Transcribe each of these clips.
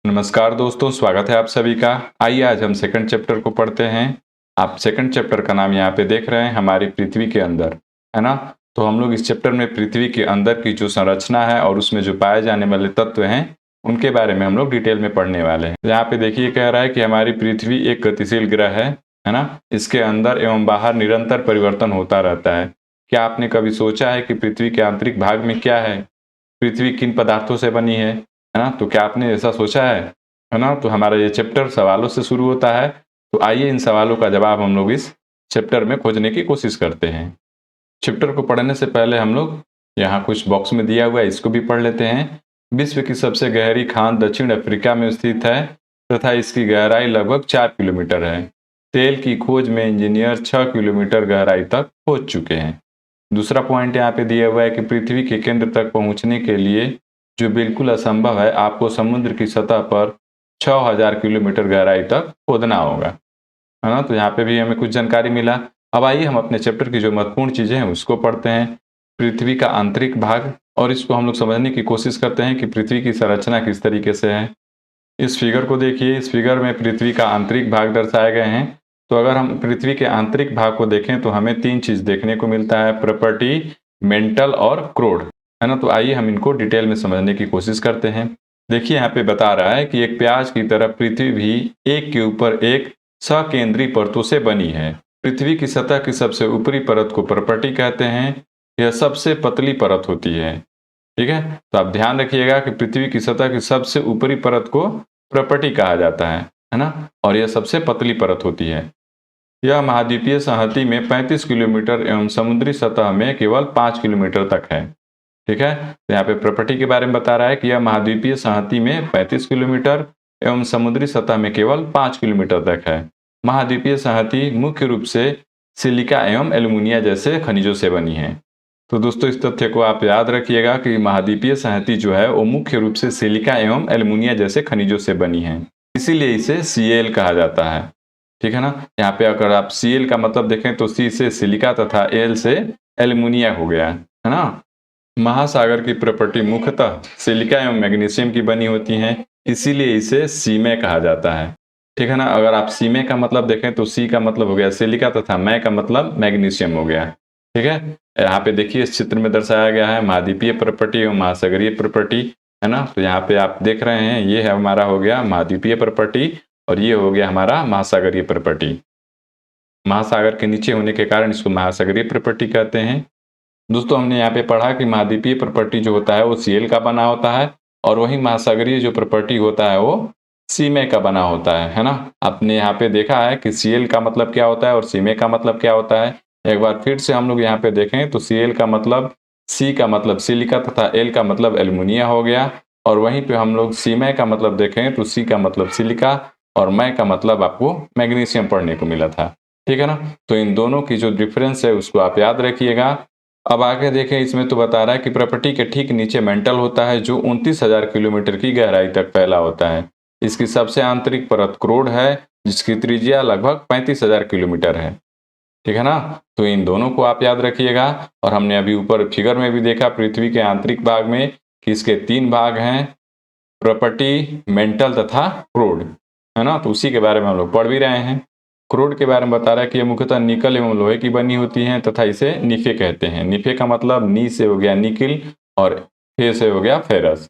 नमस्कार दोस्तों, स्वागत है आप सभी का। आइए आज हम सेकंड चैप्टर को पढ़ते हैं। आप सेकंड चैप्टर का नाम यहाँ पे देख रहे हैं, हमारी पृथ्वी के अंदर, है ना। तो हम लोग इस चैप्टर में पृथ्वी के अंदर की जो संरचना है और उसमें जो पाए जाने वाले तत्व हैं उनके बारे में हम लोग डिटेल में पढ़ने वाले हैं। यहाँ पे देखिए कह रहा है कि हमारी पृथ्वी एक गतिशील ग्रह है ना। इसके अंदर एवं बाहर निरंतर परिवर्तन होता रहता है। क्या आपने कभी सोचा है कि पृथ्वी के आंतरिक भाग में क्या है, पृथ्वी किन पदार्थों से बनी है ना। तो क्या आपने ऐसा सोचा है ना। तो हमारा ये चैप्टर सवालों से शुरू होता है। तो आइए इन सवालों का जवाब हम लोग इस चैप्टर में खोजने की कोशिश करते हैं। चैप्टर को पढ़ने से पहले हम लोग यहाँ कुछ बॉक्स में दिया हुआ है, इसको भी पढ़ लेते हैं। विश्व की सबसे गहरी खान दक्षिण अफ्रीका में स्थित है तथा इसकी गहराई लगभग 4 किलोमीटर है। तेल की खोज में इंजीनियर 6 किलोमीटर गहराई तक खोज चुके हैं। दूसरा पॉइंट यहाँ पे दिया हुआ है कि पृथ्वी के केंद्र तक पहुंचने के लिए, जो बिल्कुल असंभव है, आपको समुद्र की सतह पर 6000 किलोमीटर गहराई तक खोदना होगा, है ना। तो यहाँ पे भी हमें कुछ जानकारी मिला। अब आइए हम अपने चैप्टर की जो महत्वपूर्ण चीजें हैं उसको पढ़ते हैं। पृथ्वी का आंतरिक भाग, और इसको हम लोग समझने की कोशिश करते हैं कि पृथ्वी की संरचना किस तरीके से है। इस फिगर को देखिए, इस फिगर में पृथ्वी का आंतरिक भाग दर्शाए गए हैं। तो अगर हम पृथ्वी के आंतरिक भाग को देखें तो हमें 3 चीज देखने को मिलता है, प्रॉपर्टी, मेंटल और क्रोड, है ना। तो आइए हम इनको डिटेल में समझने की कोशिश करते हैं। देखिए यहाँ पे बता रहा है कि एक प्याज की तरह पृथ्वी भी एक के ऊपर एक सकेंद्री परतों से बनी है। पृथ्वी की सतह की सबसे ऊपरी परत को प्रॉपर्टी कहते हैं। यह सबसे पतली परत होती है, ठीक है। तो आप ध्यान रखिएगा कि पृथ्वी की सतह की सबसे ऊपरी परत को प्रॉपर्टी कहा जाता है ना। और यह सबसे पतली परत होती है। यह महाद्वीपीय संहति में 35 किलोमीटर एवं समुद्री सतह में केवल 5 किलोमीटर तक है, ठीक है। तो यहाँ पे प्रॉपर्टी के बारे में बता रहा है कि यह महाद्वीपीय संहति में 35 किलोमीटर एवं समुद्री सतह में केवल 5 किलोमीटर तक है। महाद्वीपीय संहति मुख्य रूप से सिलिका एवं एल्युमिनिया जैसे खनिजों से बनी है। तो दोस्तों इस तथ्य को आप याद रखिएगा कि महाद्वीपीय संहति जो है वो मुख्य रूप से सिलिका एवं एल्युमिनिया जैसे खनिजों से बनी है, इसीलिए इसे Cl कहा जाता है, ठीक है ना। यहाँ पे अगर आप Cl का मतलब देखें तो C से सिलिका तथा L से एल्युमिनिया हो गया, है ना। महासागर की प्रॉपर्टी मुख्यतः सिलिका एवं मैग्नीशियम की बनी होती हैं, इसीलिए इसे सीमे कहा जाता है, ठीक है ना। अगर आप सीमे का मतलब देखें तो सी का मतलब हो गया सिलिका तथा मै का मतलब मैग्नीशियम हो गया, ठीक है। यहाँ पे देखिए इस चित्र में दर्शाया गया है महाद्वीपीय प्रॉपर्टी एवं महासागरीय प्रॉपर्टी, है ना। तो यहाँ पे आप देख रहे हैं ये है हमारा हो गया महाद्वीपीय प्रॉपर्टी और ये हो गया हमारा महासागरीय प्रॉपर्टी। महासागर के नीचे होने के कारण इसको महासागरीय प्रॉपर्टी कहते हैं। दोस्तों हमने यहाँ पे पढ़ा कि महाद्वीपीय प्रॉपर्टी जो होता है वो Cl का बना होता है और वही महासागरीय जो प्रॉपर्टी होता है वो सीमे का बना होता है ना। आपने यहाँ पे देखा है कि Cl का मतलब क्या होता है और सीमे का मतलब क्या होता है। एक बार फिर से हम लोग यहाँ पे देखें तो Cl का मतलब, C का मतलब सिलिका तथा L का मतलब एल्युमिनिया हो गया, और वहीं पे हम लोग सीमे का मतलब देखें तो C का मतलब सिलिका और मै का मतलब आपको मैग्नीशियम पढ़ने को मिला था, ठीक है ना। तो इन दोनों की जो डिफरेंस है उसको आप याद रखिएगा। अब आगे देखें, इसमें तो बता रहा है कि प्रॉपर्टी के ठीक नीचे मेंटल होता है जो 29,000 किलोमीटर की गहराई तक फैला होता है। इसकी सबसे आंतरिक परत क्रोड है जिसकी त्रिज्या लगभग 35,000 किलोमीटर है, ठीक है ना। तो इन दोनों को आप याद रखिएगा। और हमने अभी ऊपर फिगर में भी देखा पृथ्वी के आंतरिक भाग में कि इसके 3 भाग हैं, प्रॉपर्टी, मेंटल तथा क्रोड, है ना। तो उसी के बारे में हम लोग पढ़ भी रहे हैं। क्रोड के बारे में बता रहा है कि यह मुख्यतः निकल एवं लोहे की बनी होती हैं तथा इसे निफे कहते हैं। निफे का मतलब नी से हो गया निकिल और फे से हो गया फेरस।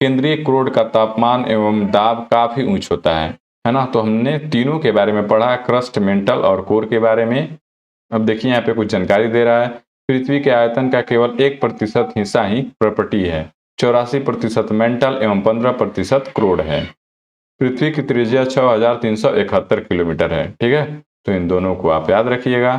केंद्रीय क्रोड का तापमान एवं दाब काफी ऊंच होता है ना। तो हमने तीनों के बारे में पढ़ा, क्रस्ट, मेंटल और कोर के बारे में। अब देखिए यहाँ पे कुछ जानकारी दे रहा है। पृथ्वी के आयतन का केवल 1% हिस्सा ही प्रॉपर्टी है, 84% मेंटल एवं 15% क्रोड है। पृथ्वी की त्रिज्या 6371 किलोमीटर है, ठीक है। तो इन दोनों को आप याद रखिएगा।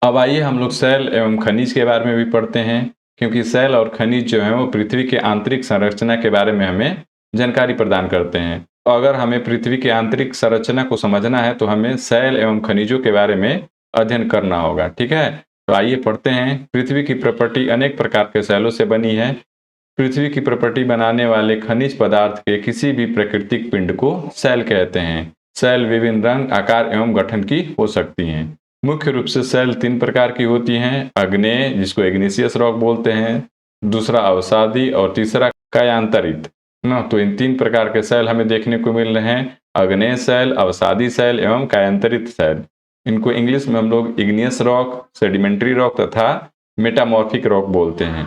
अब आइए हम लोग सेल एवं खनिज के बारे में भी पढ़ते हैं, क्योंकि सेल और खनिज जो है वो पृथ्वी के आंतरिक संरचना के बारे में हमें जानकारी प्रदान करते हैं। तो अगर हमें पृथ्वी की आंतरिक संरचना को समझना है तो हमें सेल एवं खनिजों के बारे में अध्ययन करना होगा, ठीक है। तो आइए पढ़ते हैं। पृथ्वी की प्रॉपर्टी अनेक प्रकार के सेलों से बनी है। पृथ्वी की प्रॉपर्टी बनाने वाले खनिज पदार्थ के किसी भी प्राकृतिक पिंड को सेल कहते हैं। सेल विभिन्न रंग, आकार एवं गठन की हो सकती हैं। मुख्य रूप से सेल 3 प्रकार की होती हैं, आग्नेय जिसको इग्निशियस रॉक बोलते हैं, दूसरा अवसादी और तीसरा कायांतरित। ना। तो इन 3 प्रकार के सेल हमें देखने को मिल रहे हैं, अग्नेय सेल, अवसादी सेल एवं कायांतरित सेल। इनको इंग्लिश में हम लोग इग्नियस रॉक, सेडिमेंट्री रॉक तथा मेटामॉर्फिक रॉक बोलते हैं।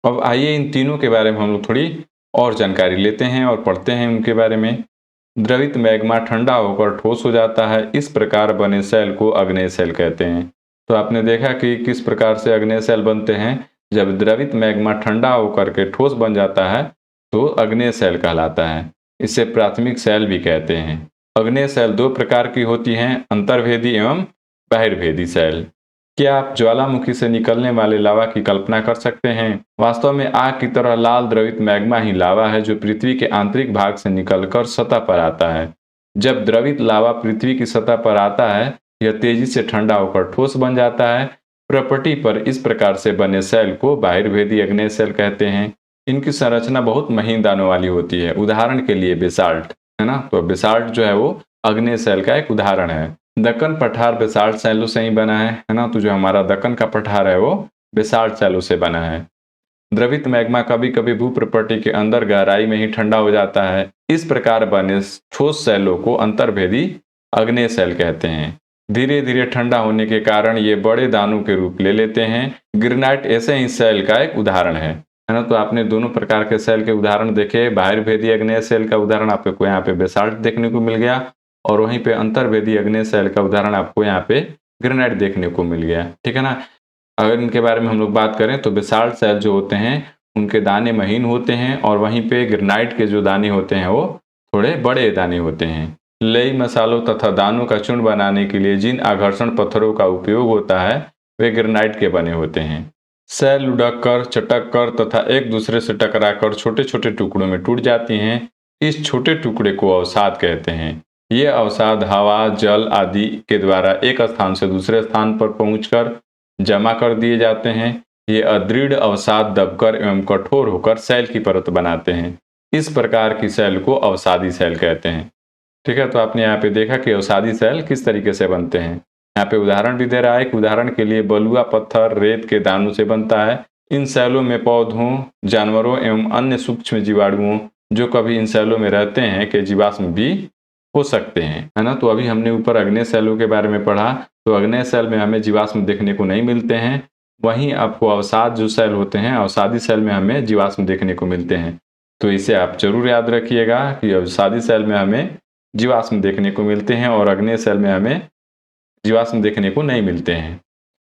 अब आइए इन तीनों के बारे में हम लोग थोड़ी और जानकारी लेते हैं और पढ़ते हैं उनके बारे में। द्रवित मैग्मा ठंडा होकर ठोस हो जाता है, इस प्रकार बने सेल को अग्नेय सेल कहते हैं। तो आपने देखा कि किस प्रकार से अग्नेय सेल बनते हैं। जब द्रवित मैग्मा ठंडा होकर के ठोस बन जाता है तो अग्नेय सेल कहलाता है। इसे प्राथमिक सेल भी कहते हैं। अग्नेय सेल 2 प्रकार की होती हैं, अंतर्भेदी एवं बहिर्भेदी सेल। क्या आप ज्वालामुखी से निकलने वाले लावा की कल्पना कर सकते हैं? वास्तव में आग की तरह लाल द्रवित मैग्मा ही लावा है जो पृथ्वी के आंतरिक भाग से निकलकर सतह पर आता है। जब द्रवित लावा पृथ्वी की सतह पर आता है, यह तेजी से ठंडा होकर ठोस बन जाता है। प्रॉपर्टी पर इस प्रकार से बने सेल को बहिर्भेदी अग्नेय सेल कहते हैं। इनकी संरचना बहुत महीन दानों वाली होती है। उदाहरण के लिए बेसाल्ट, है ना। तो बेसाल्ट जो है वो अग्नेय सेल का एक उदाहरण है। दक्कन पठार बेसाल्ट सेलों से ही बना है ना। तो जो हमारा दक्कन का पठार है वो बेसाल्ट सेलों से बना है। द्रवित मैग्मा कभी कभी भूप्रपट्टी के अंदर गहराई में ही ठंडा हो जाता है। इस प्रकार बने ठोस सेलों को अंतर्भेदी अग्नेय सेल कहते हैं। धीरे धीरे ठंडा होने के कारण ये बड़े दानों के रूप ले लेते हैं। ग्रेनाइट ऐसे ही सेल का एक उदाहरण है ना। तो आपने दोनों प्रकार के सेल के उदाहरण देखे। बहिर्भेदी अग्नेय सेल का उदाहरण आपको यहाँ पे बेसाल्ट देखने को मिल गया और वहीं पे अंतर्भेदी अग्नेय सेल का उदाहरण आपको यहाँ पे ग्रेनाइट देखने को मिल गया। ठीक है ना। अगर इनके बारे में हम लोग बात करें तो बेसाल्ट सेल जो होते हैं उनके दाने महीन होते हैं और वहीं पे ग्रेनाइट के जो दाने होते हैं वो थोड़े बड़े दाने होते हैं। लई मसालों तथा दानों का चूर्ण बनाने के लिए जिन आकर्षण पत्थरों का उपयोग होता है वे ग्रेनाइट के बने होते हैं। सेल लुढ़क कर, चटक कर तथा एक दूसरे से टकराकर छोटे छोटे टुकड़ों में टूट जाती हैं। इस छोटे टुकड़े को अवसाद कहते हैं। ये अवसाद हवा, जल आदि के द्वारा एक स्थान से दूसरे स्थान पर पहुंचकर जमा कर दिए जाते हैं। ये अदृढ़ अवसाद दबकर एवं कठोर होकर सेल की परत बनाते हैं। इस प्रकार की सेल को अवसादी सेल कहते हैं। ठीक है। तो आपने यहाँ पे देखा कि अवसादी सेल किस तरीके से बनते हैं। यहाँ पे उदाहरण भी दे रहा है कि उदाहरण के लिए बलुआ पत्थर रेत के दानों से बनता है। इन सेलों में पौधों, जानवरों एवं अन्य सूक्ष्म जीवाणुओं जो कभी इन सेलों में रहते हैं के जीवाश्म भी हो सकते हैं, है ना। तो अभी हमने ऊपर अग्नेय सेलों के बारे में पढ़ा। तो अग्नेय सेल में हमें जीवाश्म देखने को नहीं मिलते हैं। वहीं आपको अवसाद जो सेल होते हैं, अवसादी सेल में हमें जीवाश्म देखने को मिलते हैं। तो इसे आप जरूर याद रखिएगा कि अवसादी सेल में हमें जीवाश्म देखने को मिलते हैं और अग्नेय सेल में हमें जीवाश्म देखने को नहीं मिलते हैं।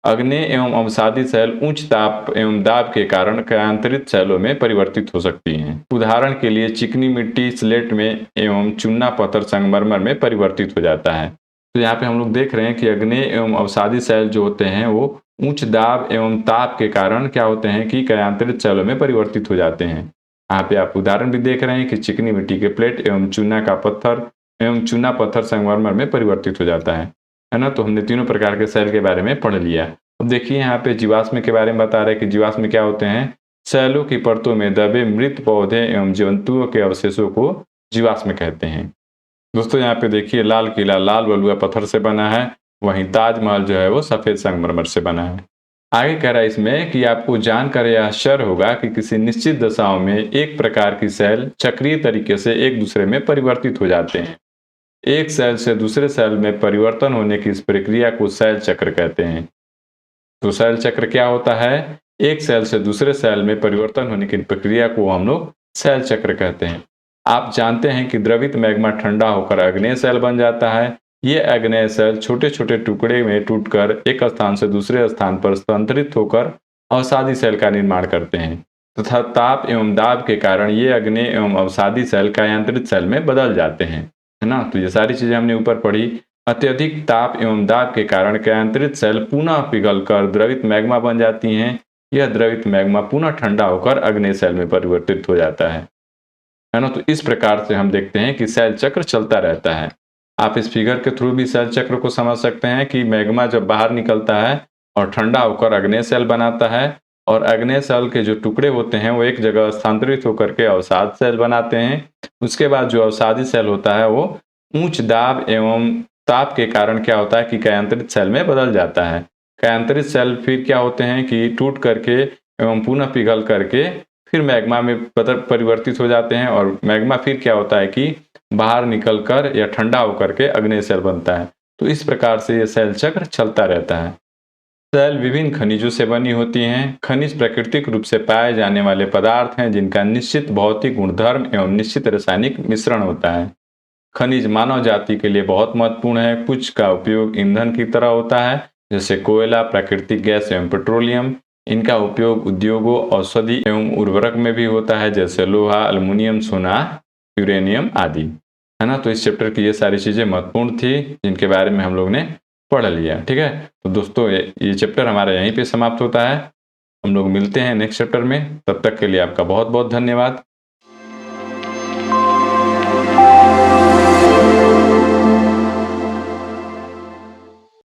अग्नेय एवं अवसादी सेल उच्च ताप एवं दाब के कारण कायांतरित सेलों में परिवर्तित हो सकती हैं। उदाहरण के लिए चिकनी मिट्टी स्लेट में एवं चूना पत्थर संगमरमर में परिवर्तित हो जाता है। तो यहाँ पे हम लोग देख रहे हैं कि अग्नेय एवं अवसादी सेल जो होते हैं वो उच्च दाब एवं ताप के कारण क्या होते हैं कि कायांतरित सेलों में परिवर्तित हो जाते हैं। यहाँ पे आप उदाहरण भी देख रहे हैं कि चिकनी मिट्टी के प्लेट एवं चूना का पत्थर एवं चूना पत्थर संगमरमर में परिवर्तित हो जाता है ना। तो हमने तीनों प्रकार के सेल के बारे में पढ़ लिया। अब देखिए यहाँ पे जीवाश्म के बारे में बता रहे हैं कि जीवाश्म क्या होते हैं। सेलों की परतों में दबे मृत पौधे एवं जंतुओं के अवशेषों को जीवाश्म कहते हैं। दोस्तों यहाँ पे देखिए लाल किला लाल बलुआ पत्थर से बना है, वहीं ताजमहल जो है वो सफेद संगमरमर से बना है। आगे कह रहा है इसमें कि आपको जानकर यह आश्चर्य होगा कि किसी निश्चित दशाओं में एक प्रकार की सेल चक्रीय तरीके से एक दूसरे में परिवर्तित हो जाते हैं। एक सेल से दूसरे सेल में परिवर्तन होने की इस प्रक्रिया को सेल चक्र कहते हैं। तो सेल चक्र क्या होता है? एक सेल से दूसरे सेल में परिवर्तन होने की प्रक्रिया को हम लोग सेल चक्र कहते हैं। आप जानते हैं कि द्रवित मैग्मा ठंडा होकर अग्नेय सेल बन जाता है। ये अग्नेय सेल छोटे छोटे टुकड़े में टूटकर एक स्थान से दूसरे स्थान पर स्थानांतरित होकर अवसादी सेल का निर्माण करते हैं तथा ताप एवं दाब के कारण ये अग्नेय एवं अवसादी सेल कायांतरित सेल में बदल जाते हैं, है ना। तो ये सारी चीजें हमने ऊपर पढ़ी। अत्यधिक ताप एवं दाब के कारण कायांतरित सेल पुनः पिघलकर द्रवित मैग्मा बन जाती हैं। यह द्रवित मैग्मा पुनः ठंडा होकर अग्नेय सेल में परिवर्तित हो जाता है ना। तो इस प्रकार से हम देखते हैं कि सेल चक्र चलता रहता है। आप इस फिगर के थ्रू भी सेल चक्र को समझ सकते हैं कि मैग्मा जब बाहर निकलता है और ठंडा होकर अग्नेय सेल बनाता है और अग्नेय सेल के जो टुकड़े होते हैं वो एक जगह स्थानांतरित होकर के अवसाद सेल बनाते हैं। उसके बाद जो अवसादी सेल होता है वो उच्च दाब एवं ताप के कारण क्या होता है कि कायांतरित सेल में बदल जाता है। कायांतरित सेल फिर क्या होते हैं कि टूट करके एवं पुनः पिघल करके फिर मैग्मा में परिवर्तित हो जाते हैं और मैग्मा फिर क्या होता है कि बाहर निकलकर या ठंडा होकर के अग्नेय शैल बनता है। तो इस प्रकार से ये शैल चक्र चलता रहता है। शैल विभिन्न खनिजों से बनी होती हैं। खनिज प्राकृतिक रूप से पाए जाने वाले पदार्थ हैं जिनका निश्चित भौतिक गुणधर्म एवं निश्चित रासायनिक मिश्रण होता है। खनिज मानव जाति के लिए बहुत महत्वपूर्ण है। कुछ का उपयोग ईंधन की तरह होता है, जैसे कोयला, प्राकृतिक गैस एवं पेट्रोलियम। इनका उपयोग उद्योगों, औषधि एवं उर्वरक में भी होता है, जैसे लोहा, अल्युमिनियम, सोना, यूरेनियम आदि। है ना। तो इस चैप्टर की ये सारी चीजें महत्वपूर्ण थी जिनके बारे में हम लोग ने पढ़ लिया। ठीक है। तो दोस्तों ये चैप्टर हमारा यहीं पे समाप्त होता है। हम लोग मिलते हैं नेक्स्ट चैप्टर में। तब तक के लिए आपका बहुत बहुत धन्यवाद।